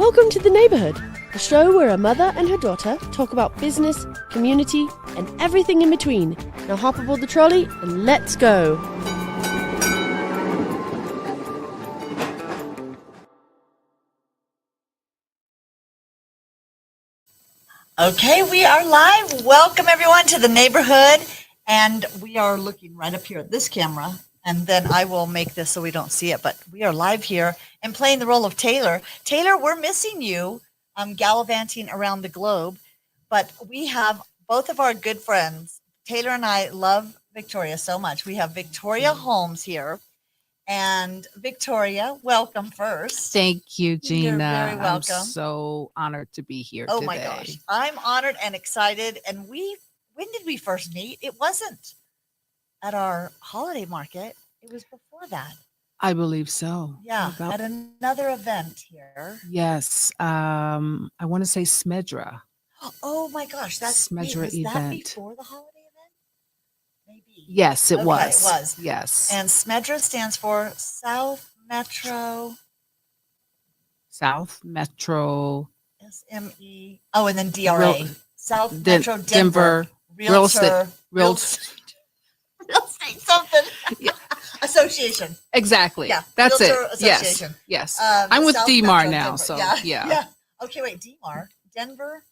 Welcome to The Neighborhood, a show where a mother and her daughter talk about business, community, and everything in between. Now hop aboard the trolley and let's go. Okay, we are live. Welcome everyone to The Neighborhood. And we are looking right up here at this camera. And then I will make this so we don't see it. But we are live here and playing the role of Taylor. Taylor, we're missing you gallivanting around the globe. But we have both of our good friends. Taylor and I love Victoria so much. We have Victoria Holmes here. And Victoria, welcome first. Thank you, Gina. You're very welcome. I'm so honored to be here today. My gosh. I'm honored and excited. And when did we first meet? It wasn't at our holiday market. It was before that. I believe so. Yeah, at another event here. Yes. I want to say Smedra. Oh my gosh. That's Smedra was event. That before the holiday event? Maybe. Yes, it was. It was. Yes. And Smedra stands for South Metro. SME. Oh, and then DRA. South Metro Denver. Real estate something. Yeah. Association. Exactly. Yeah. That's Realtor it. Association. Yes. I'm with South DMAR Metro now. Denver. So Yeah. Okay, wait. DMAR. Denver.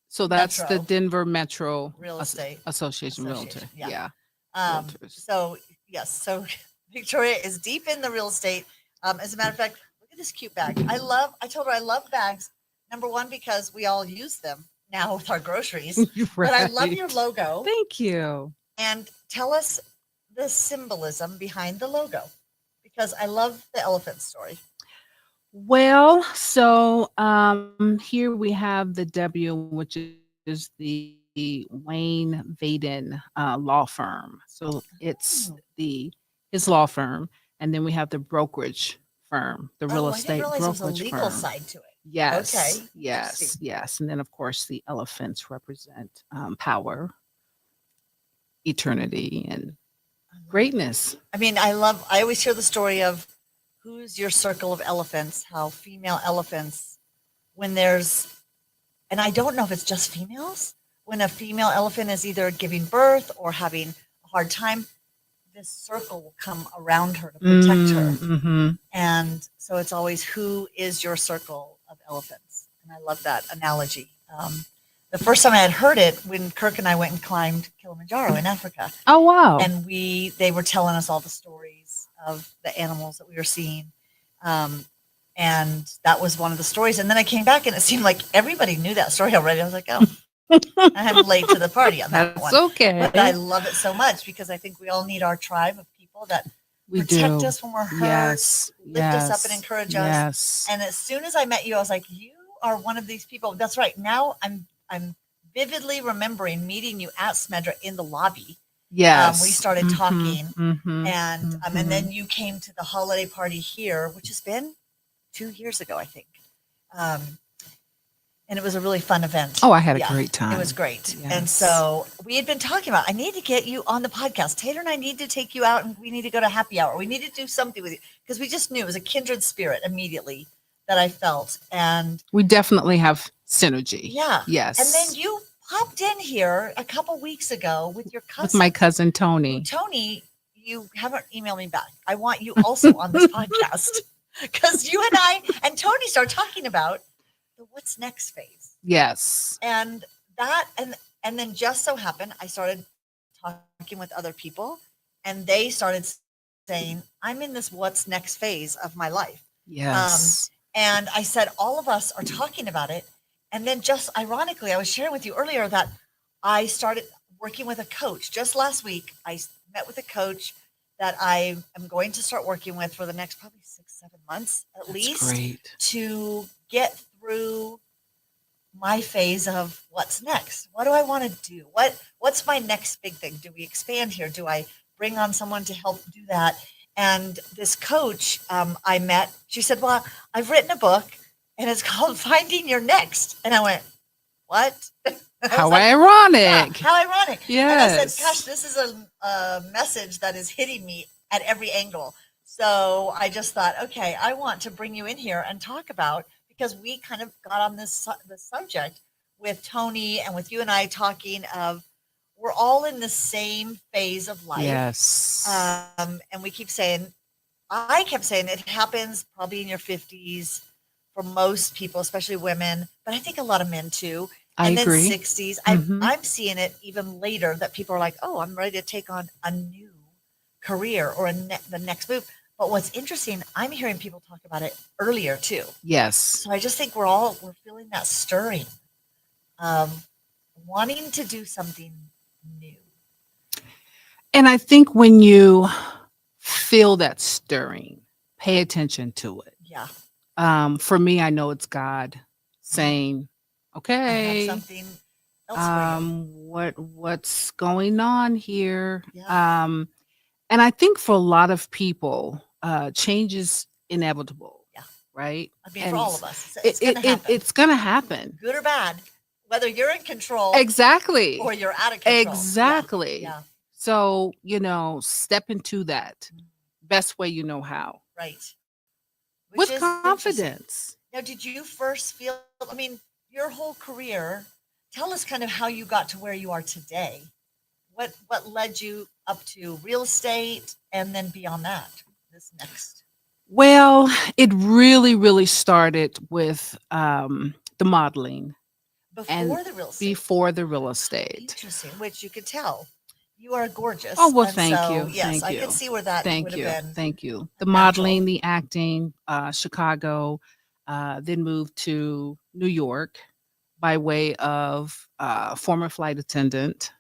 So that's Metro. the Denver Metro Real Estate Association Realtor. Yeah. Realtors. So yes. So Victoria is deep in the real estate. As a matter of fact, look at this cute bag. I told her I love bags. Number one, because we all use them now with our groceries. Right. But I love your logo. Thank you. And tell us the symbolism behind the logo, because I love the elephant story. Well, so here we have the W, which is the Wayne Vaden law firm. So it's his law firm, and then we have the brokerage firm, the real estate brokerage there was a legal firm. side to it. Yes. Okay. Yes. And then of course the elephants represent power, eternity, and greatness. I mean, I always hear the story of who's your circle of elephants, how female elephants, when there's, and I don't know if it's just females, when a female elephant is either giving birth or having a hard time, this circle will come around her to protect her. Mm-hmm. And so it's always, who is your circle of elephants? And I love that analogy. The first time I had heard it, when Kirk and I went and climbed Kilimanjaro in Africa. Oh, wow. And they were telling us all the stories of the animals that we were seeing. And that was one of the stories. And then I came back and it seemed like everybody knew that story already. I was like, oh, I'm late to the party on that one. That's okay. But I love it so much because I think we all need our tribe of people that protect us when we're hurt, lift us up and encourage us. Yes. And as soon as I met you, I was like, you are one of these people. That's right. Now I'm vividly remembering meeting you at Smedra in the lobby. Yes. We started talking, and and then you came to the holiday party here, which has been 2 years ago, I think. And it was a really fun event. Oh, I had a great time. It was great. Yes. And so we had been talking about, I need to get you on the podcast. Taylor and I need to take you out and we need to go to happy hour. We need to do something with you because we just knew it was a kindred spirit immediately that I felt. And we definitely have synergy. Yeah. Yes. And then you popped in here a couple weeks ago with your cousin. With my cousin, Tony. Tony, you haven't emailed me back. I want you also on this podcast because you and I and Tony started talking about the what's next phase. Yes. And that, and then just so happened, I started talking with other people and they started saying, I'm in this what's next phase of my life. Yes. And I said, all of us are talking about it. And then just ironically, I was sharing with you earlier that I started working with a coach. Just last week, I met with a coach that I am going to start working with for the next probably 6-7 months at least. Great. To get through my phase of what's next. What do I want to do? What's my next big thing? Do we expand here? Do I bring on someone to help do that? And this coach I met, she said, well, I've written a book and it's called Finding Your Next. And I went, what? How ironic. Yeah, how ironic. Yes. And I said, gosh, this is a message that is hitting me at every angle. So I just thought, okay, I want to bring you in here and talk about, because we kind of got on this subject with Tony and with you and I talking of we're all in the same phase of life. Yes. And we keep saying, I kept saying it happens probably in your 50s for most people, especially women, but I think a lot of men too. I And then agree. 60s. Mhm. I'm seeing it even later that people are like, oh, I'm ready to take on a new career or the next move. But what's interesting, I'm hearing people talk about it earlier too. Yes. So I just think we're feeling that stirring, wanting to do something new. And I think when you feel that stirring, pay attention to it. Yeah. For me, I know it's God saying, I have okay, something else for you. what's going on here? Yeah. And I think for a lot of people, change is inevitable. Yeah. Right. I mean, for And all of us, it's going to happen. it's gonna happen. Good or bad, whether you're in control Exactly. or you're out of control. Exactly. Yeah. So, step into that best way you know how. Right. With Which is interesting. confidence. Now, did you first feel, I mean, your whole career, tell us kind of how you got to where you are today. What led you up to real estate and then beyond that, this next? Well, it really, really started with the modeling and Before the real estate. before the real estate. Interesting, which you could tell. You are gorgeous. Oh, well, And thank so, you. yes, Thank I you. could see where that Thank would you. have been Thank you. The natural. modeling, the acting, Chicago, then moved to New York by way of former flight attendant.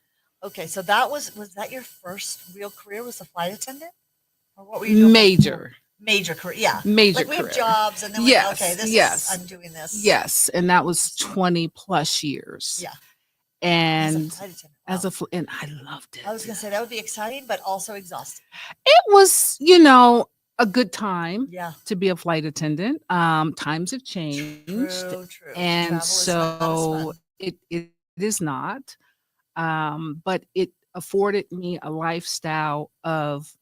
Okay, so that was that your first real career, was a flight attendant? Or what were you doing before? Major Career, yeah. Major Like we have career. jobs and then Yes, okay, yes. I'm doing this. Yes, and that was 20 plus years. Yeah. And As a flight attendant. as Wow. a and I loved it. I was gonna say that would be exciting, but also exhausting. It was, a good time Yeah. to be a flight attendant. Times have changed, True. and Travel is not as so fun. it is not. But it afforded me a lifestyle of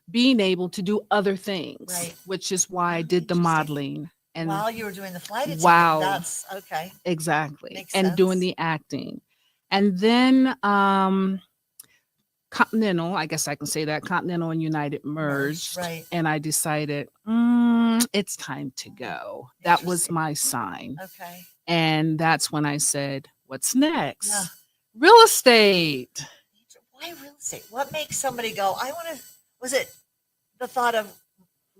being able to do other things, Right. which is why I Oh, did the interesting. modeling and While you were doing the flight attendant, wow, that's okay. exactly, Makes and doing sense. the acting. And then Continental, I guess I can say that Continental and United merged, right. and I decided it's time to go. That was Interesting. my sign, Okay. and that's when I said, "What's next?" Yeah. Real estate. Why real estate? What makes somebody go, I want to, was it the thought of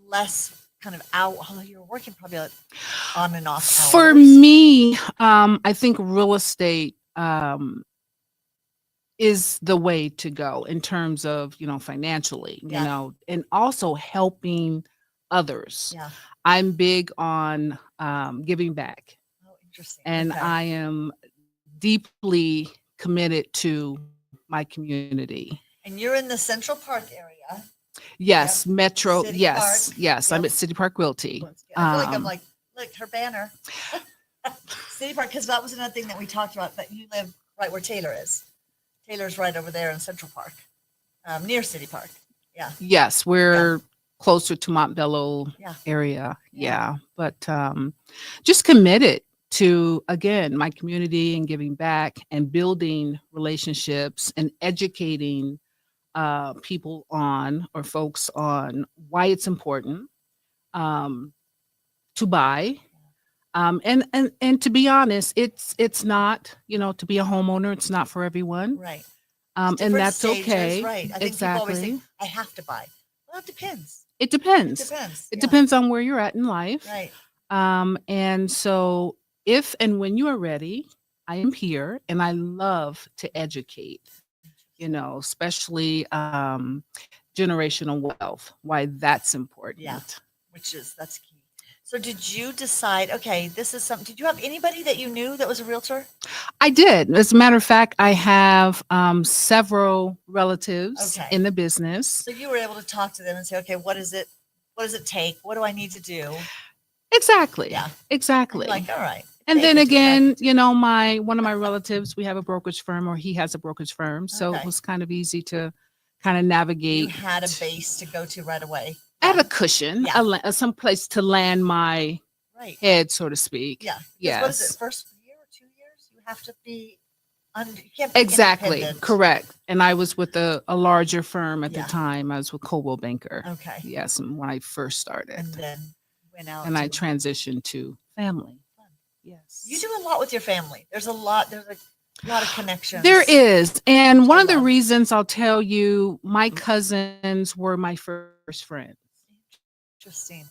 less kind of out, although you were working probably like on and off For hours? me, I think real estate is the way to go in terms of, financially, Yeah. and also helping others. Yeah. I'm big on giving back, Oh, interesting. and Okay. I am deeply committed to my community. And you're in the Central Park area. Yes, Yep. Metro. City Yes, Park. yes. I'm Yep. at City Park Realty. I feel like I'm like, look, her banner. City Park, because that was another thing that we talked about, that you live right where Taylor is. Taylor's right over there in Central Park, near City Park. Yeah. Yes, we're closer to Montbello Yeah. area. Yeah. Yeah. But just committed to, again, my community and giving back and building relationships and educating people on, or folks on, why it's important to buy. And to be honest, it's not, to be a homeowner, it's not for everyone. Right. And Different that's stages, okay. right. I think people always Exactly. think, I have to buy. Well, it depends. It depends. It depends. It Yeah. depends on where you're at in life. Right. And so if and when you are ready, I am here, and I love to educate, especially generational wealth, why that's important. Yeah. That's key. So did you decide, okay, this is something, did you have anybody that you knew that was a realtor? I did. As a matter of fact, I have several relatives Okay. in the business. So you were able to talk to them and say, okay, what does it take? What do I need to do? Exactly. Yeah. Exactly. Like, all right. And they then can do that. again, one of my relatives, we have a brokerage firm, or he has a brokerage firm. So Okay. it was kind of easy to kind of You navigate. had a base to go to right away. I had a cushion, Yeah. some place to land my Right. head, so to speak. Yeah. Because Yes. what is it? First year or 2 years? You have to be you can't be Exactly. independent. Correct. And I was with a larger firm at Yeah. the time. I was with Coldwell Banker. Okay. Yes. And when I first started. And then went out. And I transitioned to family. Fun. Yes. You do a lot with your family. There's a lot of connections. There is. And one of the love. reasons I'll tell you, my cousins were my first friends. Interesting.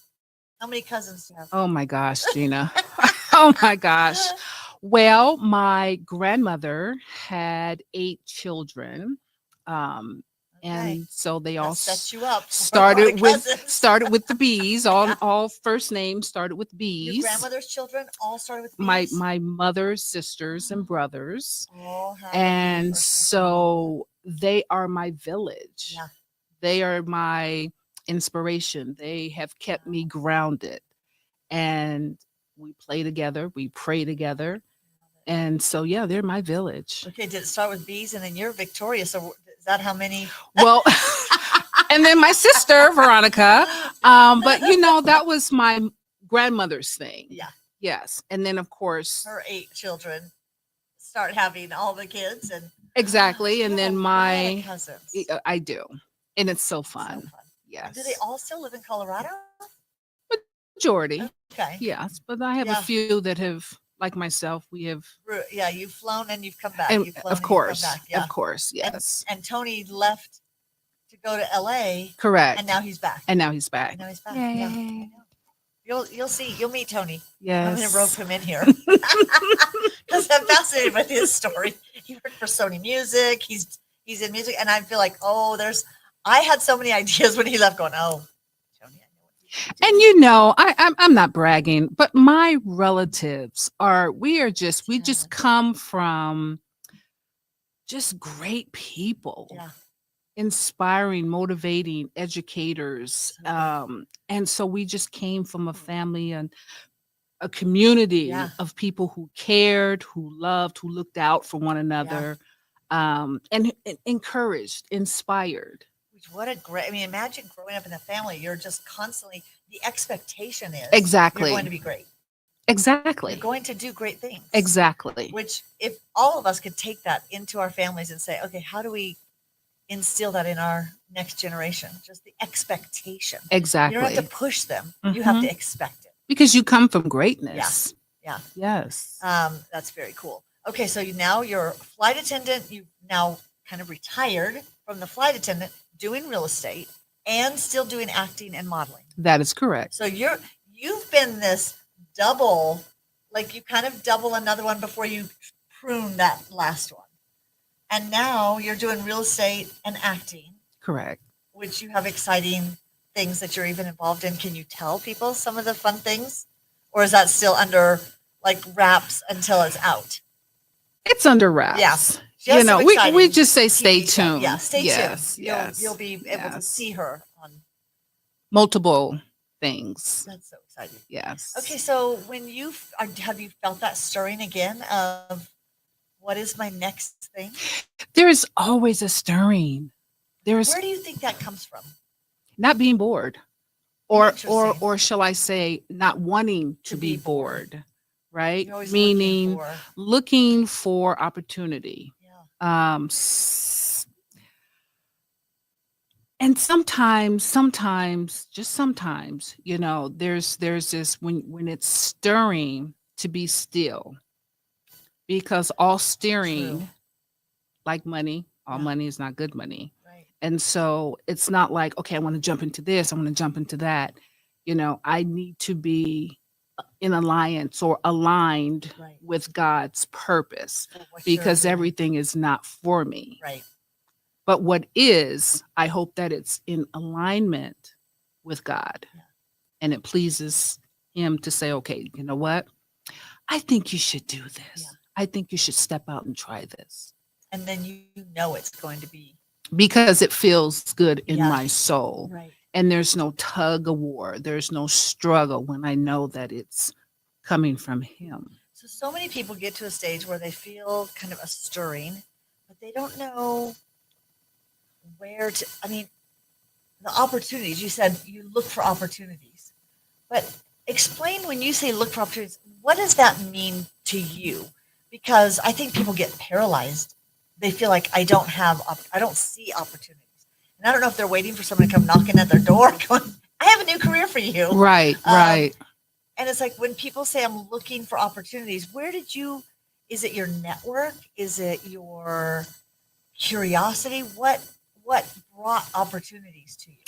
How many cousins do you have? Oh my gosh, Gina. Oh my gosh. Well, my grandmother had 8 children. Okay. And so they That all sets you up. For a lot started of with cousins. the B's. All first names started with B's. Your grandmother's children all started with My B's? my mother's sisters and brothers. All had And first name. so they are my village. Yeah. They are my inspiration. They have kept me grounded. And we play together, we pray together. And so yeah, they're my village. Okay, did it start with B's and then you're Victoria? So is that how many? Well, and then my sister Veronica. But that was my grandmother's thing. Yeah. Yes. And then of course Her 8 children start having all the kids and exactly. And you then have a lot of my cousins. I do. And it's so So fun. fun. Yes. Do they all still live in Colorado? Majority. Okay. Yes. But I have Yeah. a few that have, like myself, we have Yeah, you've flown and you've come back. and You've flown of and you've course. come back. Yeah. Of course. Yes. And Tony left to go to LA Correct. and now he's back. And now he's back. And now he's back. Yeah. I Yay. know. You'll see. You'll meet Tony. Yes. I'm going to rope him in here because I'm fascinated with his story. He worked for Sony Music. He's in music, and I feel like, I had so many ideas when he left. Going, Tony, I know what he's doing. And I'm not bragging, but my relatives we just come from just great people. Yeah. Inspiring, motivating educators. And so we just came from a family and a community Yeah. of people who cared, who loved, who looked out for one another, and encouraged, inspired. What a great! I mean, imagine growing up in a family. You're just constantly. The expectation is Exactly. you're going to be great. Exactly. You're going to do great things. Exactly. Which, if all of us could take that into our families and say, okay, how do we instill that in our next generation? Just the expectation. Exactly. You don't have to push them. You have to expect it. Because you come from greatness. Yeah. Yes. That's very cool. Okay, so now you're a flight attendant. You've now kind of retired from the flight attendant, doing real estate and still doing acting and modeling. That is correct. So you've been this double, like you kind of double another one before you prune that last one. And now you're doing real estate and acting. Correct. Which you have exciting things that you're even involved in. Can you tell people some of the fun things? Or is that still under like wraps until it's out? It's under wraps. Yeah. We just say stay tuned. Yeah, stay tuned. Yes. You'll be able to see her on multiple things. That's so exciting. Yes. Okay, so when have you felt that stirring again of what is my next thing? There is always a stirring. Where do you think that comes from? Not being bored, or Interesting. shall I say, not wanting to be bored, right? You're always Meaning looking for opportunity. Yeah. And sometimes, just sometimes, there's this when it's stirring to be still, because all steering, True. like money, all Yeah. money is not good money. Right. And so it's not like, okay, I want to jump into this, I want to jump into that. I need to be in alliance or aligned Right. with God's purpose, For what because you're doing. everything is not for me. Right. But what is, I hope that it's in alignment with God, Yeah. and it pleases Him to say, okay, you know what? I think you should do this. Yeah. I think you should step out and try this. And then you know it's going to be Because it feels good in Yeah. my soul. right. And there's no tug of war. There's no struggle when I know that it's coming from Him. So many people get to a stage where they feel kind of a stirring, but they don't know where to, the opportunities. You said you look for opportunities, but explain when you say look for opportunities, what does that mean to you? Because I think people get paralyzed. They feel like I don't see opportunities. And I don't know if they're waiting for someone to come knocking at their door going, I have a new career for you. Right, right. And it's like when people say I'm looking for opportunities, is it your network? Is it your curiosity? What brought opportunities to you?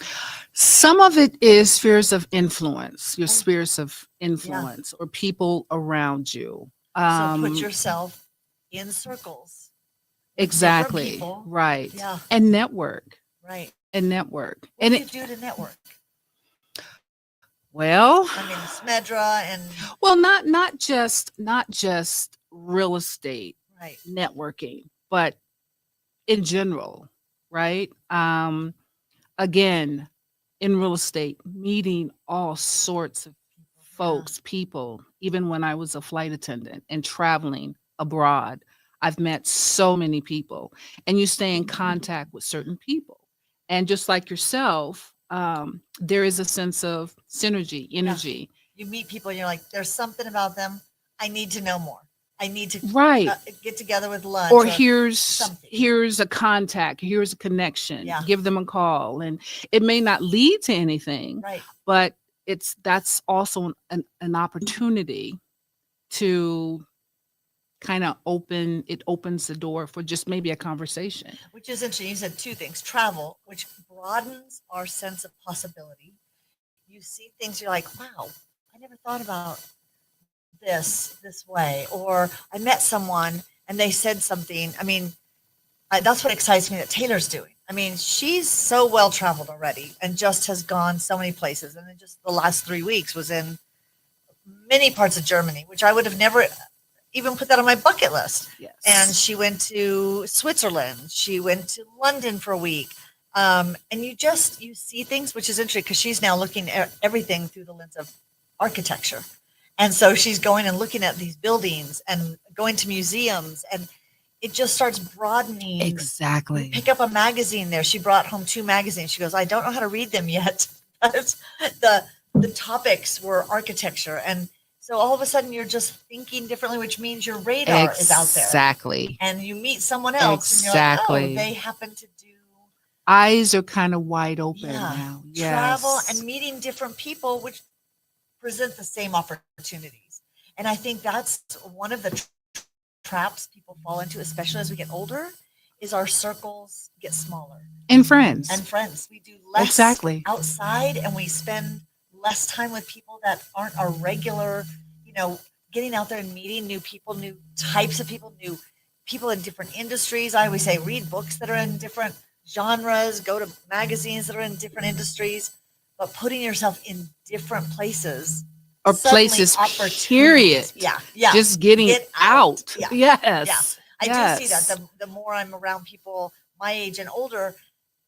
Some of it is spheres of influence, your Oh, spheres of yeah. influence or people around you. So put yourself in circles with different Exactly. people. Right. Yeah, And network. right. And network. What And do you it, do to network? well, I mean, Smedra and well, not just real estate right. networking, but in general, right? Again, in real estate, meeting all sorts of folks, people, even when I was a flight attendant and traveling abroad, I've met so many people, and you stay in contact with certain people. And just like yourself, there is a sense of synergy, Yeah. energy. You meet people and you're like, there's something about them. I need to know more. I need to Right. get together with lunch Or or here's something. here's a contact, here's a connection. Yeah. Give them a call, and it may not lead to anything, Right. but that's also an opportunity to kind of opens the door for just maybe a conversation. Which is interesting. You said two things: travel, which broadens our sense of possibility. You see things, you're like, wow, I never thought about this way. Or I met someone and they said something. I mean, that's what excites me that Taylor's doing. I mean, she's so well traveled already and just has gone so many places. And in just the last 3 weeks was in many parts of Germany, which I would have never even put that on my bucket list. Yes. And she went to Switzerland. She went to London for a week. And you see things, which is interesting because she's now looking at everything through the lens of architecture. And so she's going and looking at these buildings and going to museums, and it just starts broadening. Exactly. Pick up a magazine there. She brought home 2 magazines. She goes, I don't know how to read them yet. But the topics were architecture. And so all of a sudden you're just thinking differently, which means your radar is out there. Exactly. And you meet someone else and you're like, oh, they happen to do Eyes are kind of wide open now. Yes. travel and meeting different people, which present the same opportunities. And I think that's one of the traps people fall into, especially as we get older, is our circles get smaller. And friends. We do less Exactly. outside, and we spend less time with people that aren't our regular, getting out there and meeting new people, new types of people, new people in different industries. I always say read books that are in different genres, go to magazines that are in different industries, but putting yourself in different places Or places, period. Yeah. Just getting out. Yeah. Yes. I Yes. do see that. The more I'm around people my age and older,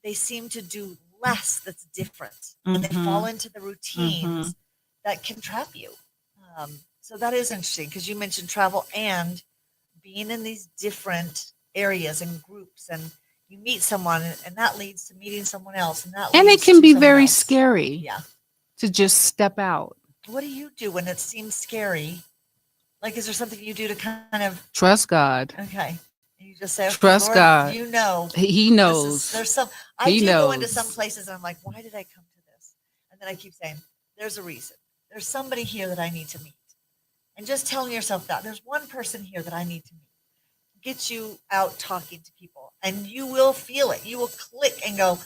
they seem to do less that's different. And they fall into the routines that can trap you. So that is interesting because you mentioned travel and being in these different areas and groups, and you meet someone and that leads to meeting someone else. And it can be very scary. Yeah. To just step out. What do you do when it seems scary? Like, is there something you do to kind of Trust God. Okay. You just say, okay, Trust Lord, God. you know. He knows. I He do go into knows. some places and I'm like, why did I come to this? And then I keep saying, there's a reason. There's somebody here that I need to meet. And just telling yourself that there's one person here that I need to meet. Get you out talking to people and you will feel it. You will click and go,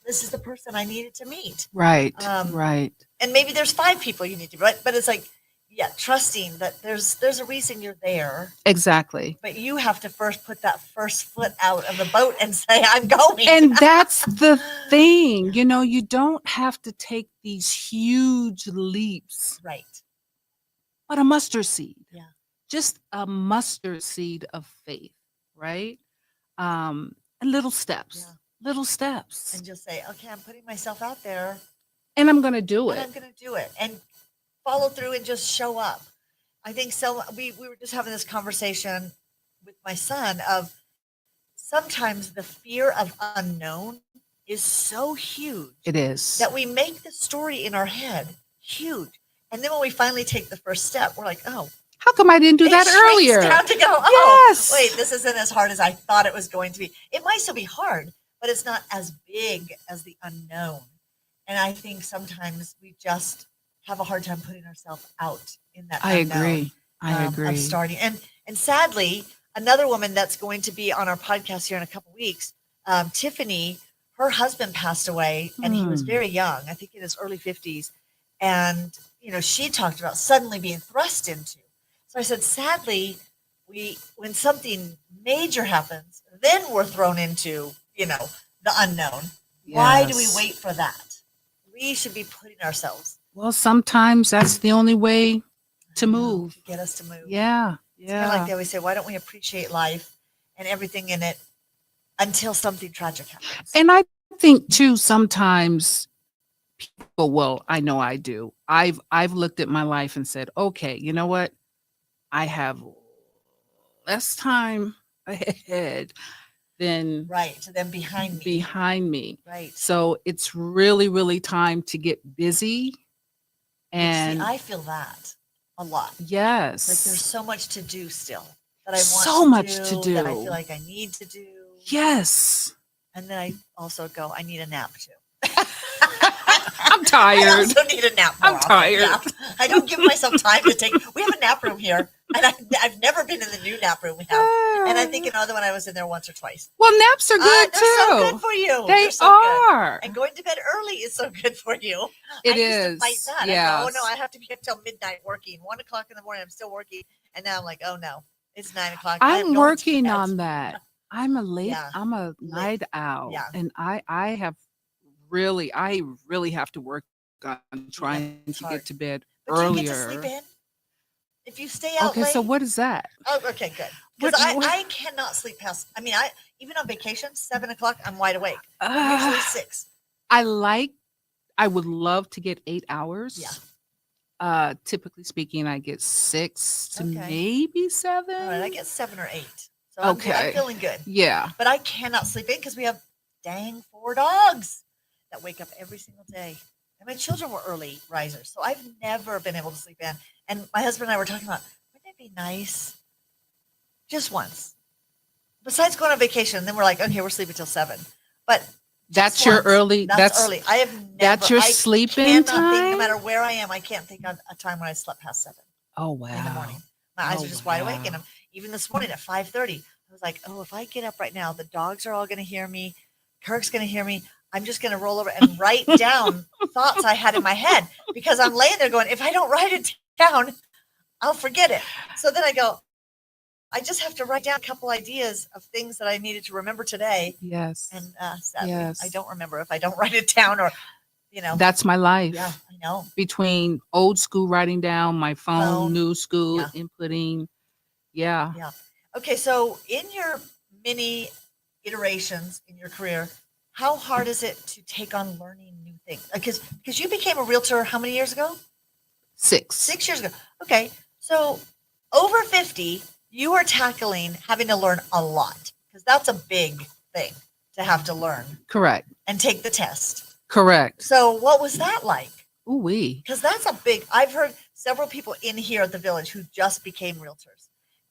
this is the person I needed to meet. Right. Right. And maybe there's 5 people you need to meet, but it's like, yeah, trusting that there's a reason you're there. Exactly. But you have to first put that first foot out of the boat and say, I'm going. And that's the thing. You don't have to take these huge leaps. Right. But a mustard seed. Yeah. Just a mustard seed of faith, right? And little steps. Yeah. Little steps. And just say, okay, I'm putting myself out there. And I'm going to do it. And I'm going to do it. And follow through and just show up. I think so. We were just having this conversation with my son of sometimes the fear of unknown is so huge. It is. That we make the story in our head huge. And then when we finally take the first step, we're like, oh, How come I didn't do it that shrinks earlier? down to go, oh, Yes. wait, this isn't as hard as I thought it was going to be. It might still be hard, but it's not as big as the unknown. And I think sometimes we just have a hard time putting ourselves out in that I unknown. agree. I Of agree. starting. And sadly, another woman that's going to be on our podcast here in a couple weeks, Tiffany, her husband passed away and he was Hmm. very young, I think in his early 50s. And, she talked about suddenly being thrust into. So I said, sadly, when something major happens, then we're thrown into, the unknown. Why do we Yes. wait for that? We should be putting ourselves Well, sometimes that's the only way to move. to get us to move. Yeah. It's kind of like Yeah. they always say, why don't we appreciate life and everything in it until something tragic happens? And I think too, sometimes people, well, I know I do. I've looked at my life and said, okay, you know what? I have less time ahead than Right. To them behind me. behind me. Right. So it's really, really time to get busy. Which, And see, I feel that a lot. Like there's yes, so much to do still that I want so much to that I do. feel like I need to do. Yes. And then I also go, I need a nap too. I'm I tired. also need a nap. More I'm often. tired. Yeah. I don't give myself time to take. We have a nap room here, and I've never been in the new nap room we have. And I think another one I was in there once or twice. Well, naps are good They're so too. good for you. They They're so good. are. And going to bed early is so good for you. It I used to fight is. that. Yeah. I go, oh no, I have to be up till midnight working. 1:00 in the morning, I'm still working. And now I'm like, oh no, it's 9:00. I'm working on that. I'm a Yeah. night owl. Yeah. And I really have to work on trying it's to hard. get to bed But you earlier. get to sleep in if you stay out Okay, late. so what is that? Oh, okay, good. Because What- I cannot sleep past. I mean, even on vacation, 7:00, I'm wide awake. Usually 6. I would love to get 8 hours. Yeah. Typically speaking, I get 6 to Okay. maybe 7. All right, I get 7 or 8. So I'm Okay. feeling good. Yeah. But I cannot sleep in because we have dang 4 dogs that wake up every single day. And my children were early risers, so I've never been able to sleep in. And my husband and I were talking about, wouldn't it be nice just once? Besides going on vacation, then we're like, okay, we're sleeping till 7. But That's just your once. early. That's early. I have never. that's your I sleep-in cannot think, no time? matter where I am, I can't think of a time when I slept past 7 Oh wow. in the morning. My eyes Oh, are just wide awake. wow. And even this morning at 5:30, I was like, oh, if I get up right now, the dogs are all going to hear me. Kirk's going to hear me. I'm just going to roll over and write down thoughts I had in my head because I'm laying there going, if I don't write it down, I'll forget it. So then I go, I just have to write down a couple ideas of things that I needed to remember today. Yes. And sadly, Yes. I don't remember if I don't write it down or, That's my life. yeah, I know. Between old school writing down, my phone, new school Yeah. inputting. Yeah. Yeah. Okay. So in your many iterations in your career, how hard is it to take on learning new things? Because you became a realtor how many years ago? 6. 6 years ago. Okay. So over 50, you are tackling having to learn a lot because that's a big thing to have to learn Correct. and take the test. Correct. So what was that like? Ooh wee. Because that's a big, I've heard several people in here at the village who just became realtors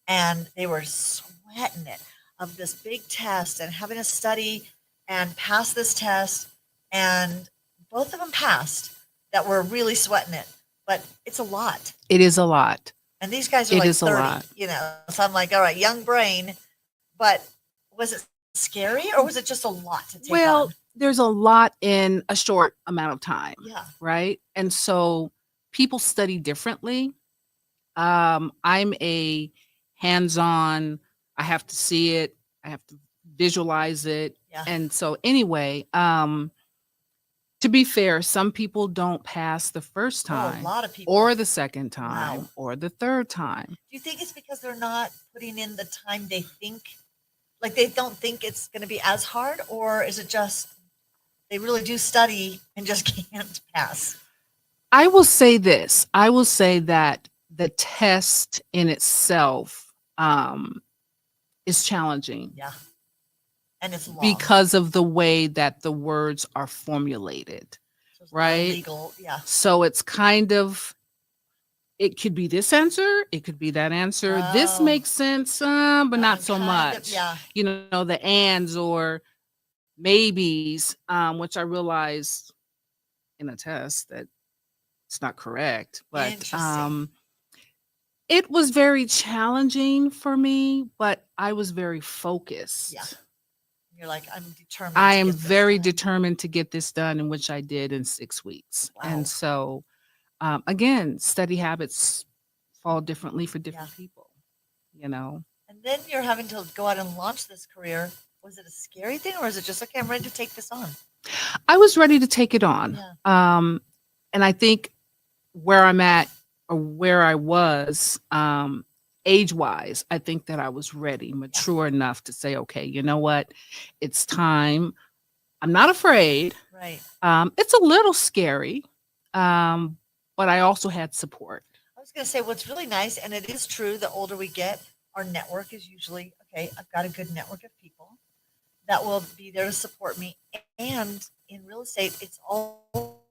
and they were sweating it of this big test and having to study and pass this test. And both of them passed that were really sweating it, but it's a lot. It is a lot. And these guys are It like is a 30, lot. So I'm like, all right, young brain, but was it scary or was it just a lot to take Well, on? there's a lot in a short amount of time, Yeah. right? And so people study differently. I'm a hands-on, I have to see it, I have to visualize it. Yeah. And so anyway, to be fair, some people don't pass the first Oh, a time lot of people. or the second time Wow. or the third time. Do you think it's because they're not putting in the time they think, like they don't think it's going to be as hard, or is it just they really do study and just can't pass? I will say this. I will say that the test in itself is challenging Yeah. And it's long. because of the way that the words are formulated. So it's a lot of right? Legal, yeah. So it's kind of it could be this answer, it could be that answer. This Oh, makes sense, but not so kind of, much. yeah. You know, the ands or maybes, which I realized in a test that it's not correct. But Interesting. it was very challenging for me, but I was very focused. Yeah. You're like, I'm determined I to am get this very done. determined to get this done, in which I did in 6 weeks. Wow. And so, again, study habits fall differently for different Yeah. people, you know. And then you're having to go out and launch this career. Was it a scary thing, or is it just okay, I'm ready to take this on? I was ready to take it on. Yeah. And I think where I'm at or where I was, age wise, I think that I was ready, mature enough to say, okay, you know what? It's time. I'm not afraid. Right. It's a little scary, but I also had support. I was going to say what's really nice, and it is true, the older we get, our network is usually okay. I've got a good network of people that will be there to support me. And in real estate, it's all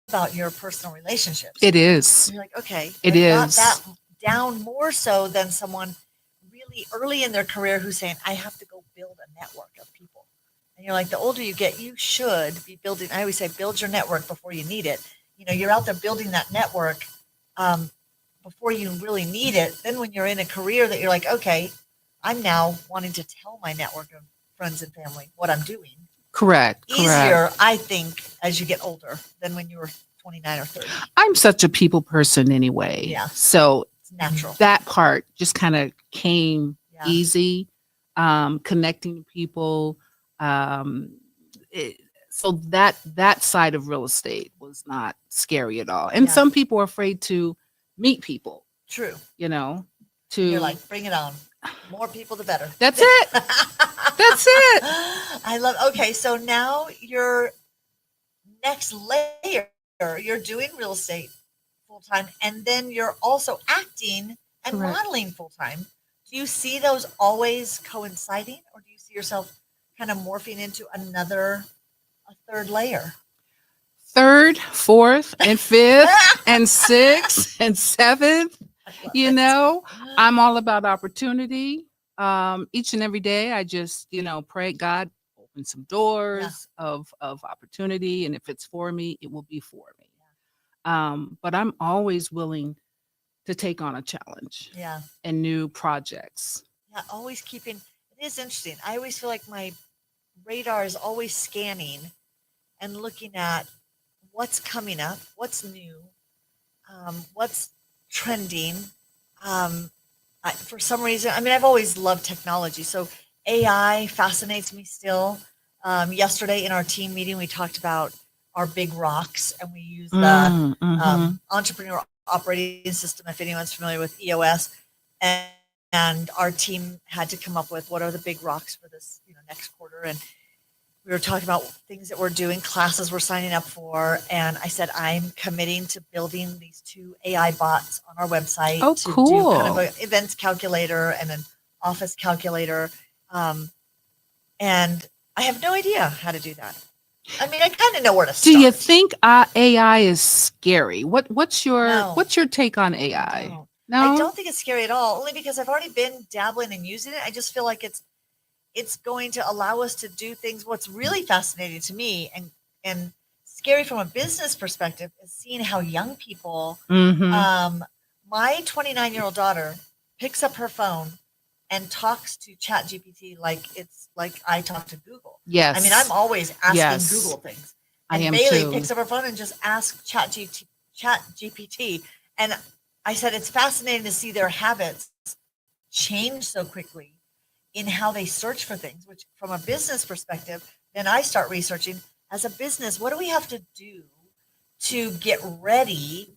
about your personal relationships. It is. And you're like, okay, It they've got is. that down more so than someone really early in their career who's saying, I have to go build a network of people. And you're like, the older you get, you should be building. I always say, build your network before you need it. You know, you're out there building that network before you really need it. Then when you're in a career that you're like, okay, I'm now wanting to tell my network of friends and family what I'm doing. Correct. Easier, I think, as you get older than when you were 29 or 30. I'm such a people person anyway. Yeah. So It's natural. that part just kind of came Yeah. easy. Connecting people. So that side of real estate was not scary at all. And Yeah. some people are afraid to meet people, True. you know, You're like, bring it on. More people, the better. that's it. That's it. I love. Okay, so now your next layer, you're doing real estate full time, and then you're also acting and Correct. modeling full time. Do you see those always coinciding, or do you see yourself kind of morphing into a third layer? Third, fourth, and fifth, and sixth, and seventh. I love You it. know, I'm all about opportunity. Each and every day, I just, pray God open some doors of opportunity, and if it's for me, it will be for me. But I'm always willing to take on a challenge Yeah. and new projects. Yeah, always keeping. It is interesting. I always feel like my radar is always scanning and looking at what's coming up, what's new, what's trending. For some reason, I mean, I've always loved technology, so AI fascinates me still. Yesterday in our team meeting, we talked about our big rocks, and we used the entrepreneur operating system, if anyone's familiar with EOS, and our team had to come up with what are the big rocks for this next quarter. And we were talking about things that we're doing, classes we're signing up for. And I said, I'm committing to building these 2 AI bots on our website to do kind of an events calculator and an office calculator. And I have no idea how to do that. I mean, I kind of know where to start. Do you think AI is scary? What's your No. what's your take on AI? No. No, I don't think it's scary at all, only because I've already been dabbling and using it. I just feel like it's going to allow us to do things. What's really fascinating to me and scary from a business perspective is seeing how young people, my 29-year-old daughter picks up her phone and talks to ChatGPT like it's like I talk to Google. Yes. I mean, I'm always asking Yes. Google things. I And am Bailey too. picks up her phone and just asks ChatGPT. And I said, it's fascinating to see their habits change so quickly in how they search for things, which from a business perspective, then I start researching as a business, what do we have to do to get ready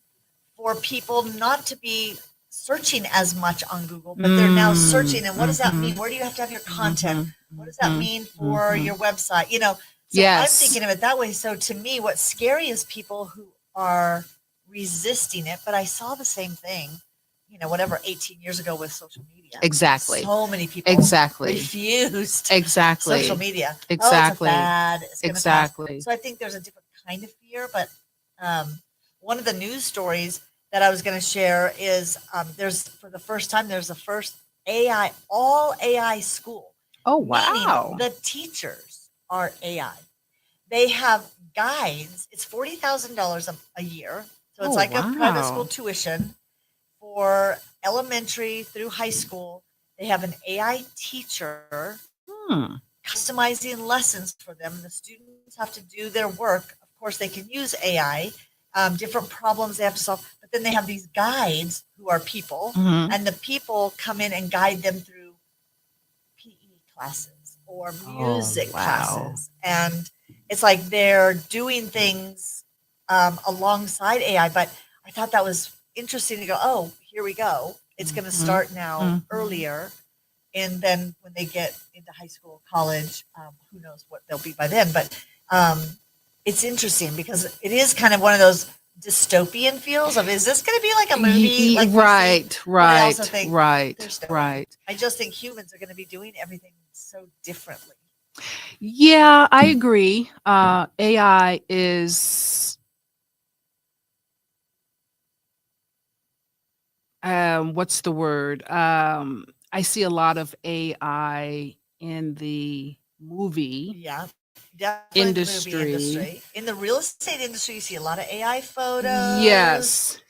for people not to be searching as much on Google, but they're now searching. And what does that mean? Where do you have to have your content? What does that mean for your website? So I'm thinking of it that way. So to me, what's scary is people who are resisting it. But I saw the same thing, 18 years ago with social media. Exactly. So many people refused social media. Exactly. Oh, it's a fad. It's gonna Exactly. pass. So I think there's a different kind of fear. But one of the news stories that I was going to share is there's for the first time there's the first AI all AI school, Oh, meaning wow. the teachers are AI. They have guides. It's $40,000 a year, so it's Oh, like a private school wow. tuition for elementary through high school. They have an AI teacher Hmm. customizing lessons for them. The students have to do their work. Of course, they can use AI, different problems they have to solve, but then they have these guides who are people, Mhm. and the people come in and guide them through PE classes or Oh, music wow. classes. And it's like they're doing things alongside AI. But I thought that was interesting to go, oh, here we go. It's going to Mhm. start now Mhm. earlier, and then when they get into high school, college, who knows what they'll be by then. But um, it's interesting because it is kind of one of those dystopian feels of, is this going to be like a movie like we see? Right, But I also right, think right, there's no way. right. I just think humans are going to be doing everything so differently. Yeah, I agree. AI is what's the word? I see a lot of AI in the movie Yeah, definitely in the movie industry. industry. In the real estate industry, you see a lot of AI photos. Yes,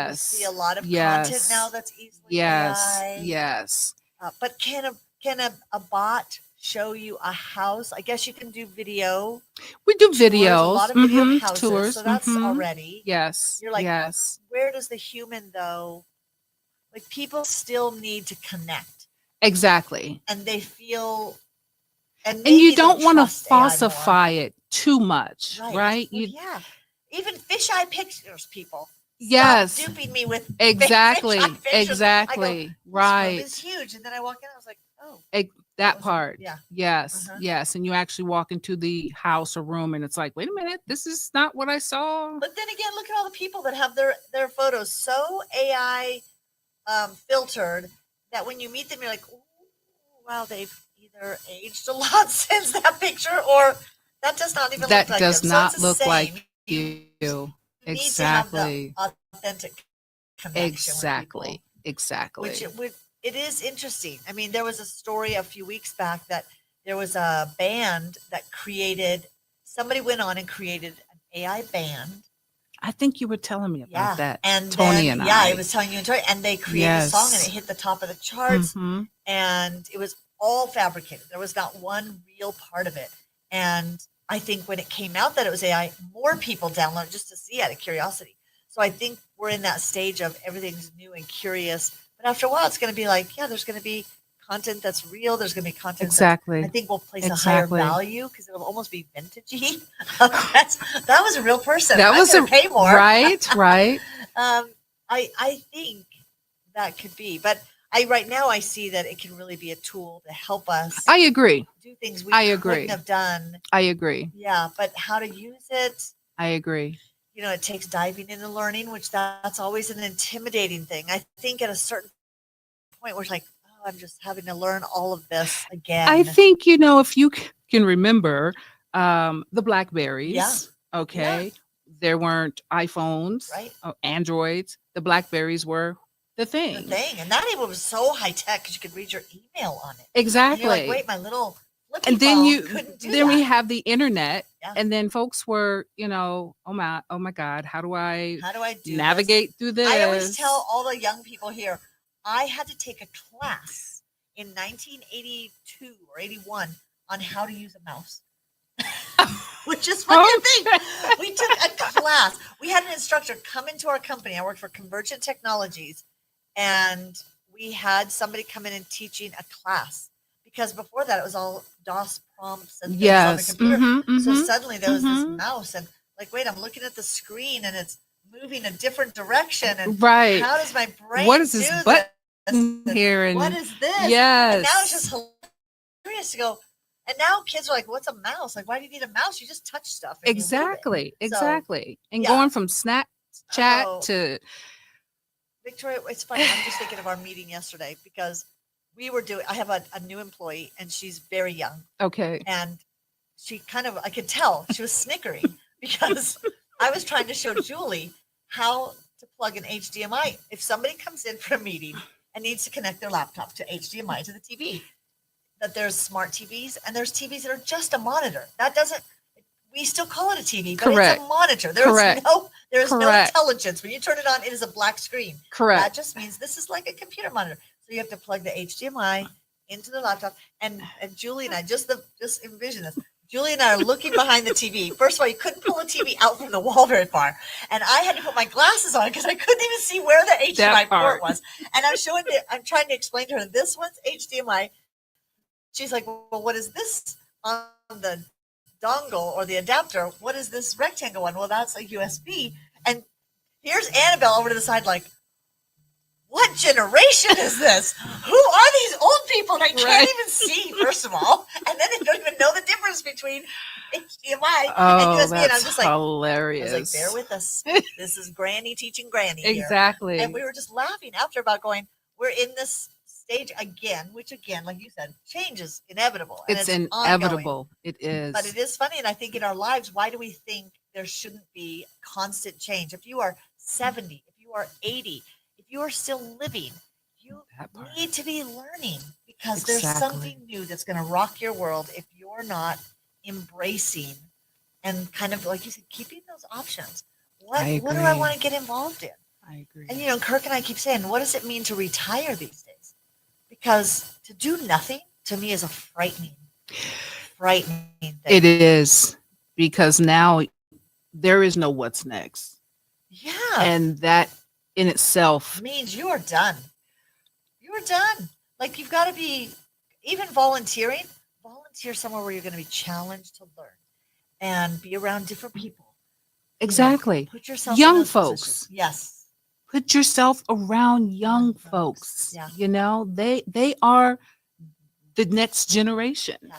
You see a yes, lot of content now yes, that's easily yes, AI. yes. But can a bot show you a house? I guess you can do video We do tours, a lot videos, of video of houses. tours, So that's already, yes, you're like, yes, where does the human though? Like people still need to connect exactly. and they feel, and And you maybe they'll don't want to trust AI more. falsify it too much, Right. right? Well, You yeah. Even fisheye pictures, people. Stop yes, duping me with fake exactly, fisheye pictures. I go, exactly, this room is right. huge. And then I walk in, I was like, oh, that That wasn't, part. yeah. Yes, Uh-huh. yes. And you actually walk into the house or room and it's like, wait a minute, this is not what I saw. But then again, look at all the people that have their photos so AI filtered that when you meet them, you're like, ooh, wow, they've either aged a lot since that picture, or that does not even look That like does them. So it's not the look same. like You you. need to have the Exactly. authentic connection with people, Exactly. which Exactly. it is interesting. I mean, there was a story a few weeks back that there was a band that created. Somebody went on and created an AI band. I think you were telling me about Yeah, that, and Tony then and yeah, I I. was telling you, and they created a song and it Yes. hit the top of the charts, Mm-hmm. and it was all fabricated. There was not one real part of it. And I think when it came out that it was AI, more people downloaded just to see out of curiosity. So I think we're in that stage of everything's new and curious. But after a while, it's going to be like, yeah, there's going to be content that's real. There's going to be content that's, I Exactly. think we'll place a higher Exactly. value because it'll almost be vintagey. That was a real person. That I'm was going a to pay more. right, right. um, I think that could be, but I right now I see that it can really be a tool to help us I agree. do things we I couldn't agree. have done. I agree. Yeah, but how to use it, I agree. it takes diving into learning, which that's always an intimidating thing. I think at a certain point we're like, oh, I'm just having to learn all of this I again. think, if you can remember the Yeah, Blackberries, yeah, okay, there weren't iPhones, right. Androids. The Blackberries were the The thing. thing, and that even was so high tech because you could read your email on it, and you're like, Exactly. wait, my little flippy And then phone couldn't do we that. have the internet, Yeah, and then folks were, oh my God, how do I how do I do this? navigate through I always this? tell all the young people here, I had to take a class in 1982 or 81 on how to use a mouse, which is funny to think. Okay. We took a class. We had an instructor come into our company. I worked for Convergent Technologies, and we had somebody come in and teaching a class because before that it was all DOS prompts and things on the Yes. computer. So Mm-hmm. suddenly there was this Mm-hmm. mouse, and like, wait, I'm looking at the screen and it's moving a different direction, and Right. how does my brain What is do this this? button here? What And is this? And now it's just yes. hilarious to go. And now kids are like, "What's a mouse? Like, why do you need a mouse? You just touch stuff and you move it." Exactly. So Exactly. And yeah. going from Snapchat Oh, to Victoria, it's funny. I'm just thinking of our meeting yesterday because I have a new employee and she's very young. okay. And she I could tell she was snickering because I was trying to show Julie how to plug an HDMI. If somebody comes in for a meeting and needs to connect their laptop to HDMI to the TV, that there's smart TVs and there's TVs that are just a monitor. That doesn't, we still call it a TV, but Correct. it's a monitor. Correct. There's no Correct. intelligence. When you turn it on, it is a black screen. That Correct. just means this is like a computer monitor. So you have to plug the HDMI into the laptop. And Julie and I, just envision this. Julie and I are looking behind the TV. First of all, you couldn't pull a TV out from the wall very far. And I had to put my glasses on because I couldn't even see where the HDMI port was. And I'm trying to explain to her, this one's HDMI. She's like, well, what is this on the dongle or the adapter? What is this rectangle one? Well, that's a USB. And here's Annabelle over to the side like, what generation is this? Who are these old people that can't even see, first of all? And then they don't even know the difference between HDMI and USB. And I'm just like, hilarious. I was like, bear with us. This is Granny teaching Granny here. Exactly. And we were just laughing after about going, we're in this stage again, which again, like you said, change is inevitable. And it's ongoing. inevitable. It is. But it is funny. And I think in our lives, why do we think there shouldn't be constant change? If you are 70, if you are 80, if you are still living, you need to be learning because there's something new that's going to rock your world if you're not embracing and kind of, like you said, keeping those options. What do I want to get involved in? I agree. And, Kirk and I keep saying, what does it mean to retire these days? Because to do nothing to me is a frightening thing. It is, because now there is no what's next. Yeah. And that in itself means you are done. You are done. Like, you've got to be, even volunteer somewhere where you're going to be challenged to learn and be around different people. Exactly. Put yourself young in those folks. positions. Yes. Put yourself around young folks. Yeah. They are the next generation. Yeah.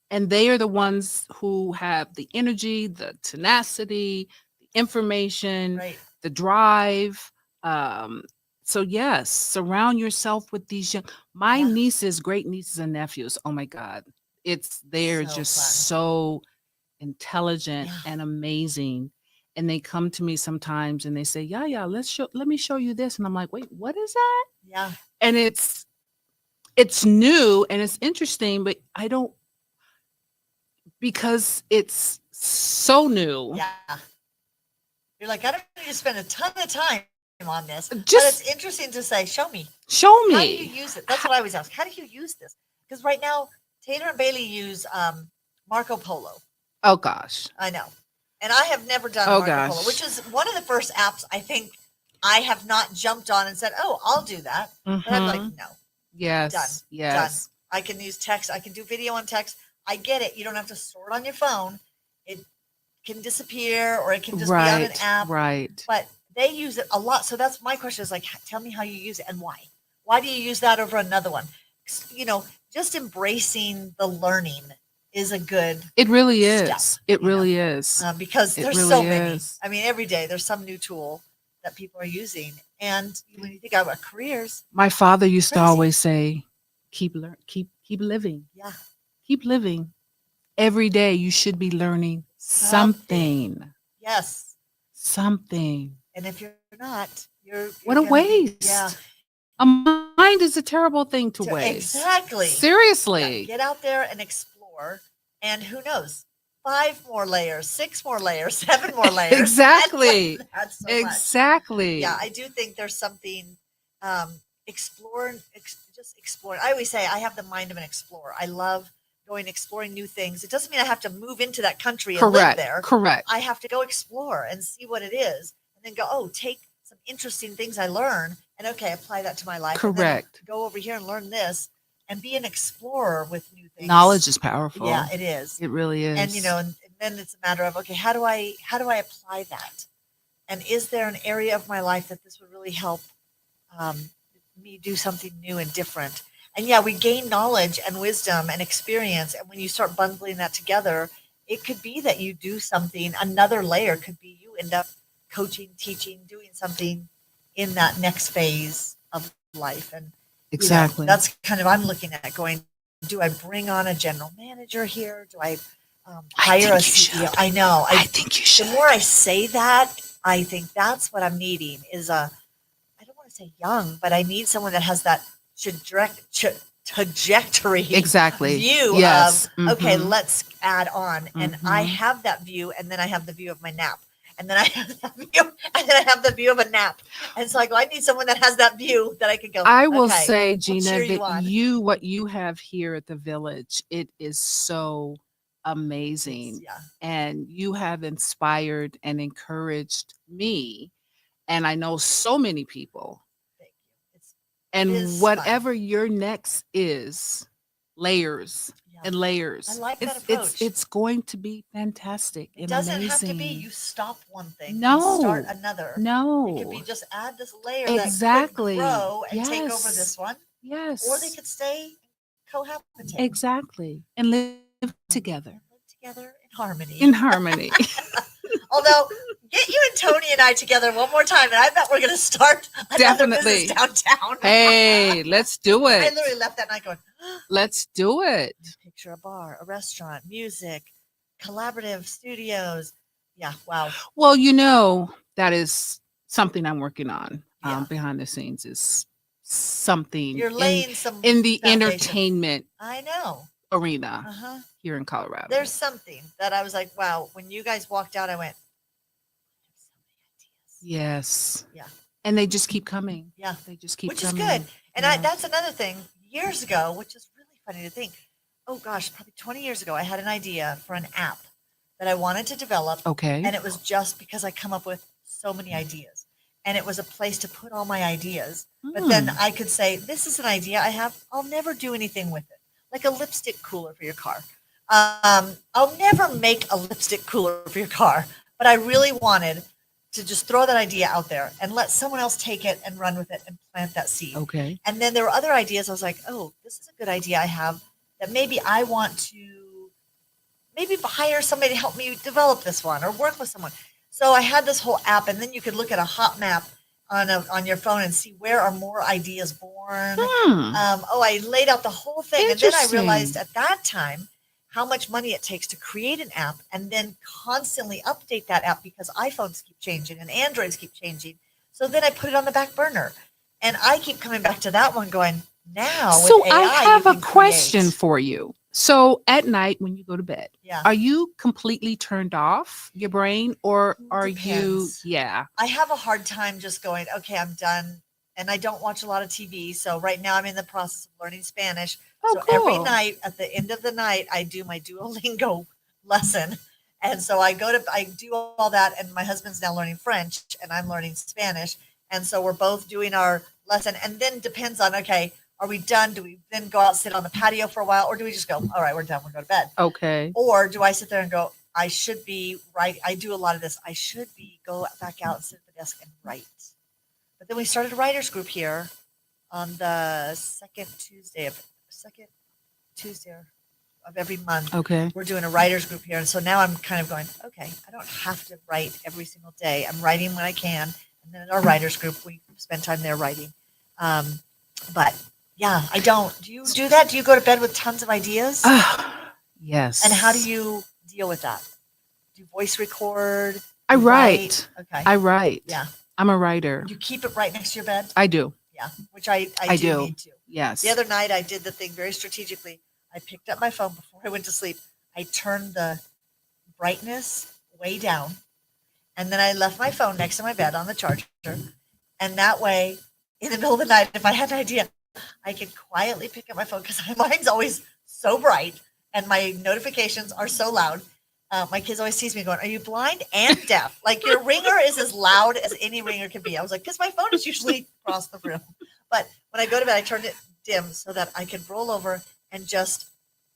And they are the ones who have the energy, the tenacity, the information, Right. the drive. So yes, surround yourself with these young, my nieces, great nieces and nephews. Oh my God. They're So just fun. so intelligent Yeah. and amazing. And they come to me sometimes and they say, yeah, let me show you this. And I'm like, wait, what is that? Yeah. And it's new and it's interesting, but I don't, because it's so new. Yeah. You're like, I don't need to spend a ton of time on this. But Just it's interesting to say, show me. show How do me. you use it? That's what I always ask. How do you use this? Because right now, Taylor and Bailey use Marco Polo. Oh gosh. I know. And I have never done Marco Polo, which is one of the first apps I think I have not jumped on and said, oh, I'll do that. But I'm like, no. Yes. Done. Yes. Done. I can use text. I can do video on text. I get it. You don't have to store it on your phone. It can disappear or it can just be on an app. Right. But they use it a lot. So that's my question is like, tell me how you use it and why. Why do you use that over another one? Just embracing the learning is a good It really step, is. It really is. because It there's really so many. is. I mean, every day there's some new tool that people are using. And when you think about careers, My father used to Crazy. always say, keep living. yeah, Keep living. Every day you should be learning something. yes. Something. And if you're not, you're What a gonna be- waste. yeah, A mind is a terrible thing to waste. exactly. Seriously. Yeah, get out there and explore, and who knows, 5 more layers, 6 more layers, 7 more layers. Exactly. That's so much. Exactly. Yeah, I do think there's something just exploring. I always say I have the mind of an explorer. I love going exploring new things. It doesn't mean I have to move into that country and live Correct. there. Correct. I have to go explore and see what it is, and then go, take some interesting things I learn, and apply that to my life. And then Correct. go over here and learn this, and be an explorer with new things. Knowledge is powerful. Yeah, it is. It really is. And and then it's a matter of, okay, how do I apply that? And is there an area of my life that this would really help me do something new and different? And we gain knowledge and wisdom and experience. And when you start bundling that together, it could be that you do something, another layer could be you end up coaching, teaching, doing something in that next phase of life. And exactly. that's kind of, I'm looking at going, do I bring on a general manager here? Do I hire a CEO. I know. I think you should. The more I say that, I think that's what I'm needing is I don't want to say young, but I need someone that has that trajectory Exactly. view Yes. of, okay, Mhm. let's add on. And I Mhm. have that view, and then I have the view of my nap. And then I have that view, and then I have the view of a nap. And so I go, I need someone that has that view that I can go, I will okay, say, we'll Gina, cheer you that on. what you have here at the village, it is so amazing. Yeah. And you have inspired and encouraged me. And I know so many people. Thank you. It And is fun. whatever your next is, layers Yeah. and I layers. like that approach. It's going to be fantastic It and doesn't have to be amazing. you stop one thing and start No, another. It could be no. just add this layer that could Exactly. grow and take over Yes. this one, or they Yes. could stay cohabitate Exactly. And live together and live together in harmony. in harmony. Although, get you and Tony and I together one more time, and I bet we're going to start another business Definitely. downtown. Hey, let's do I it. literally left that night going, Let's do it. picture a bar, a restaurant, music, collaborative studios. Yeah, wow. Well, that is something I'm working on Yeah. behind the scenes is something You're laying some in the foundation. entertainment I know. arena Uh-huh. here in Colorado. There's something that I was like, wow, when you guys walked out, I went, I have so many ideas. Yes. Yeah. And they just keep coming. Yeah. They just keep Which coming. is good. And Yeah. that's another thing. Years ago, which is really funny to think, oh gosh, probably 20 years ago, I had an idea for an app that I wanted to develop. Okay. And it was just because I come up with so many ideas. And it was a place to put all my ideas. But then I could say, this is an idea I have. I'll never do anything with it. Like a lipstick cooler for your car. I'll never make a lipstick cooler for your car. But I really wanted to just throw that idea out there and let someone else take it and run with it and plant that seed. Okay. And then there were other ideas. I was like, oh, this is a good idea I have that maybe I want to maybe hire somebody to help me develop this one or work with someone. So I had this whole app, and then you could look at a hot map on your phone and see where are more ideas born. I laid out the whole thing, and then I realized at that time how much money it takes to create an app and then constantly update that app because iPhones keep changing and Androids keep changing. So then I put it on the back burner, and I keep coming back to that one, going now. So with AI, I have you a can question create. for you. So at night when you go to bed, Yeah. are you completely turned off your brain, or are Depends. you? Yeah. I have a hard time just going, okay, I'm done. And I don't watch a lot of TV. So right now I'm in the process of learning Spanish. Oh, So every cool. night at the end of the night, I do my Duolingo lesson. And so I do all that. And my husband's now learning French and I'm learning Spanish. And so we're both doing our lesson. And then depends on, okay, are we done? Do we then go out, sit on the patio for a while? Or do we just go, all right, we're done. We're going to bed. Okay. Or do I sit there and go, I should be right. I do a lot of this. I should be go back out and sit at the desk and write. But then we started a writers group here on the second Tuesday of every month. Okay. We're doing a writers group here. And so now I'm kind of going, okay, I don't have to write every single day. I'm writing when I can. And then in our writers group, we spend time there writing. But yeah, I don't. Do you do that? Do you go to bed with tons of ideas? Yes. And how do you deal with that? Do you voice record? I You write. Okay. I write. Yeah. I'm a writer. You keep it right next to your bed? I do. Yeah. Which I I do do. need to. Yes. The other night I did the thing very strategically. I picked up my phone before I went to sleep. I turned the brightness way down. And then I left my phone next to my bed on the charger. And that way, in the middle of the night, if I had an idea, I could quietly pick up my phone because my mind's always so bright and my notifications are so loud. My kids always tease me going, are you blind and deaf? Like your ringer is as loud as any ringer can be. I was like, because my phone is usually across the room. But when I go to bed, I turn it dim so that I can roll over and just,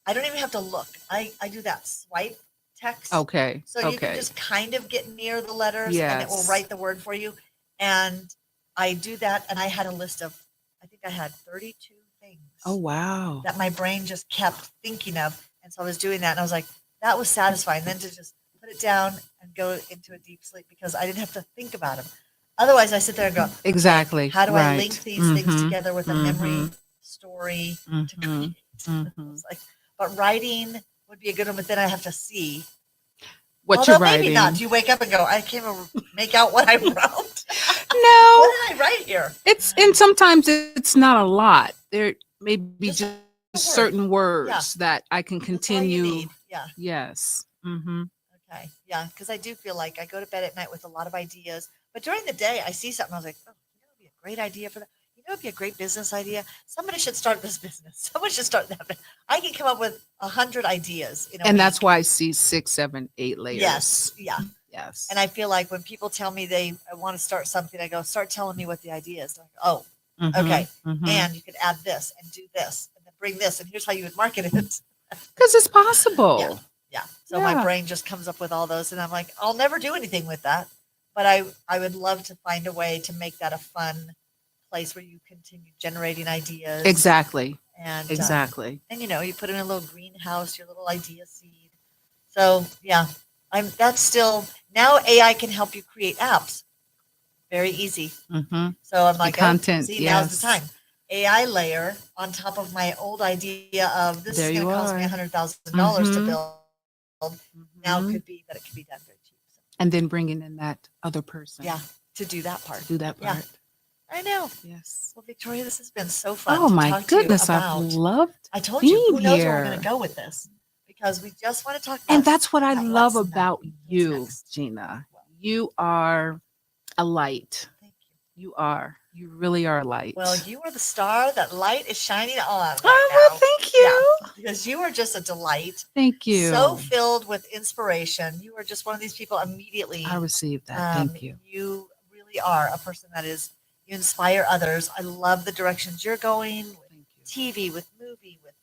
I don't even have to look. I do that swipe text. Okay. So you can just kind of get near the letters and it will Yes. write the word for you. And I do that. And I had a list of, I think I had 32 things Oh, wow. that my brain just kept thinking of. And so I was doing that. And I was like, that was satisfying. Then to just put it down and go into a deep sleep because I didn't have to think about them. Otherwise, I sit there and go, Exactly. how do I Right. link these things together with a memory Mhm. story to Mhm. create? Mhm. It's like, but writing would be a good one, but then I have to see. What Although you're maybe writing. not. Do you wake up and go, I can't even make out what I wrote? No, What did I write here? and sometimes it's not a lot. There may be Just just word. certain words that I can That's all you continue. need. Yeah. Yes. Mm-hmm. Okay. Yeah. Because I do feel like I go to bed at night with a lot of ideas, but during the day I see something. I was like, oh, it'd be a great idea for that. It'd be a great business idea. Somebody should start this business. Someone should start that. I can come up with 100 ideas. And that's why I see 6, 7, 8 layers. Yes. Yeah. Yes. And I feel like when people tell me they want to start something, I go, start telling me what the idea is. They're like, oh, okay. And you could add this and do this and then bring this. And here's how you would market it. Because it's possible. Yeah. So my brain just comes up with all those. And I'm like, I'll never do anything with that. But I would love to find a way to make that a fun place where you continue generating ideas. Exactly. And exactly. And you put in a little greenhouse, your little idea seed. So yeah, that's still now AI can help you create apps. Very easy. So I'm like, content. See, now's the time. AI layer on top of my old idea of this is going to cost me $100,000 to build. Now it could be that it could be done very cheap. So. And then bringing in that other person. Yeah, to do that part. Do that part. Yeah. I know. Yes. Well, Victoria, this has been so fun. Oh to my talk goodness, to you I've about. loved. I told you, who knows where we're here. going to go with this? Because we just want to talk about. And that's what I love what's about you, next. Gina. You are a light. Thank you. You are. You really are a light. Well, you are the star that light is shining on. Right well, now. thank you. Yeah, because you are just a delight. Thank you. So filled with inspiration. You are just one of these people immediately. I received that. Thank you. You really are a person that is, you inspire others. I love the directions you're going with TV, with movie, with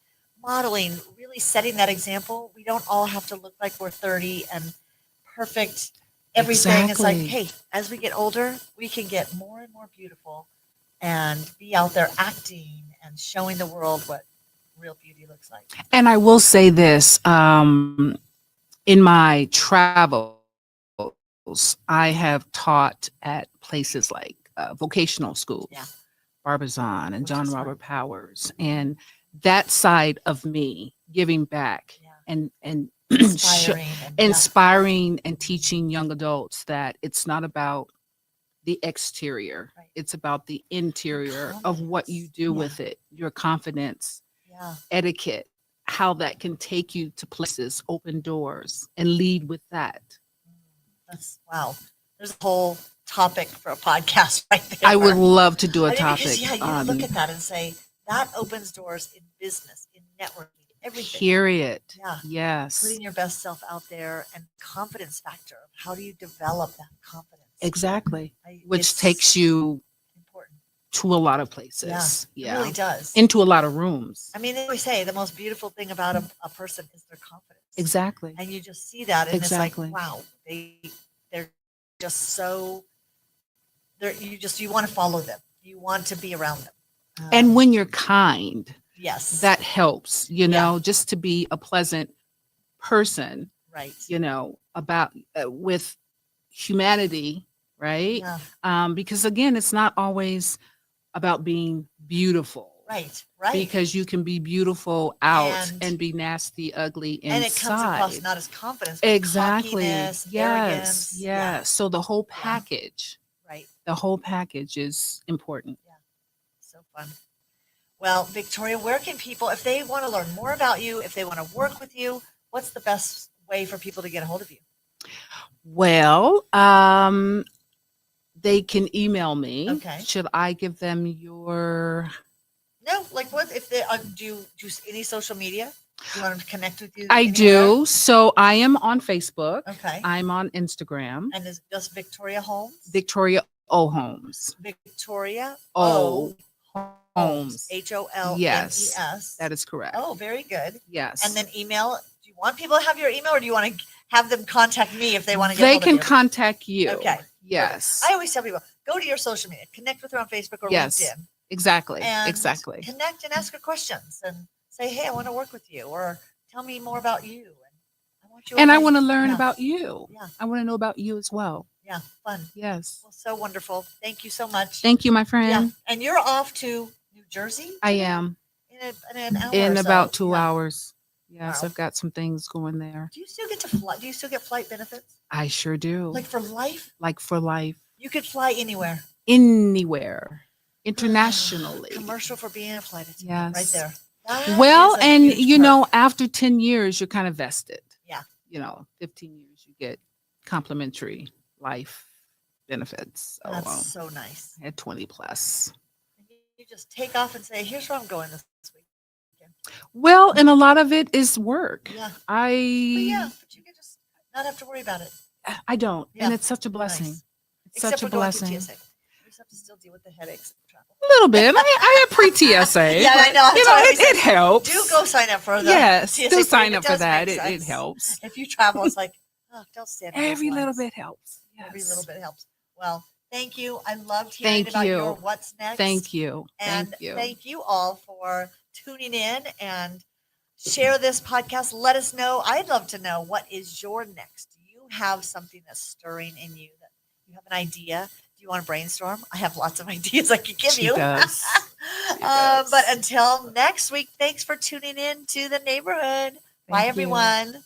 modeling, really setting that example. We don't all have to look like we're 30 and perfect everything. It's like, hey, as we get older, we can get more and more beautiful and be out there acting and showing the world what real beauty looks like. And I will say this, in my travels, I have taught at places like vocational schools, Barbizon and John Robert Powers, and that side of me giving back and inspiring and teaching young adults that it's not about the exterior, it's about the interior of what you do with it, your confidence, etiquette, how that can take you to places, open doors, and lead with that. That's wow. There's a whole topic for a podcast right there. I would love to do a topic. Because, you look at that and say that opens doors in business, in networking, everything. Period. Yeah. Yes. Putting your best self out there and confidence factor. How do you develop that confidence? Exactly. Which takes you important to a lot of places. Yeah. It really does. Into a lot of rooms. I mean, they always say the most beautiful thing about a person is their confidence. Exactly. And you just see that and it's like, wow, they're just so you want to follow them. You want to be around them. And when you're kind, yes, that helps, just to be a pleasant person, right? About with humanity, right? Yeah. Because again, it's not always about being beautiful. Right. Because you can be beautiful out and be nasty, ugly inside. And it comes across not as confidence, but exactly. Cockiness, Yes. arrogance. Yeah. So the whole package. Right. The whole package is important. Yeah. So fun. Well, Victoria, where can people, if they want to learn more about you, if they want to work with you, what's the best way for people to get a hold of you? Well, they can email me. Okay. Should I give them your? No, like what if they do any social media? Do you want them to connect with you? I do. So I am on Facebook. Okay. I'm on Instagram. And is just Victoria Holmes? Victoria O. Holmes. Victoria O. Holmes. HOLMES. Yes. That is correct. Oh, very good. Yes. And then email. Do you want people to have your email or do you want to have them contact me if they want to get They hold can of you? contact you. Okay. Yes. Perfect. I always tell people, go to your social media, connect with her on Facebook or LinkedIn. Exactly. And exactly. Connect and ask her questions and say, hey, I want to work with you or tell me more about you. And I want to learn about you. Yeah. I want to know about you as well. Yeah. Fun. Yes. Well, so wonderful. Thank you so much. Thank you, my friend. Yeah. And you're off to New Jersey? I am. In an hour In or about so. 2 hours. Yes, Wow. I've got some things going there. Do you still get to fly? Do you still get flight benefits? I sure do. Like for life? Like for life, You could fly anywhere. anywhere, internationally. Commercial for being a flight attendant. Right Yes. there. That Well, is a and huge perk. after 10 years, you're kind of vested. Yeah. 15 years, you get complimentary life benefits. So That's so nice. I had 20 plus. You just take off and say, here's where I'm going this week. Well, and a lot of it is work. Yeah. I But you can just not have to worry about it. I don't. Yeah. And it's such a blessing. Nice. It's Except such a for going through blessing. TSA. You just have to still deal with the headaches of travel. A little bit. I had pre-TSA. Yeah, I know. That's what I always It say. helps. Do go sign up for the Yes, TSA. do sign It up for does that. make It sense. helps. If you travel, it's like, oh, don't stand in those Every little lines. bit helps. Every Yes. little bit helps. Well, thank you. I loved hearing Thank about you. your what's next. Thank you. And Thank you. thank you all for tuning in and share this podcast. Let us know. I'd love to know, what is your next? Do you have something that's stirring in you, that you have an idea? Do you want to brainstorm? I have lots of ideas I could give She you. does. She does. But until next week, thanks for tuning in to the neighborhood. Bye, Thank you. everyone.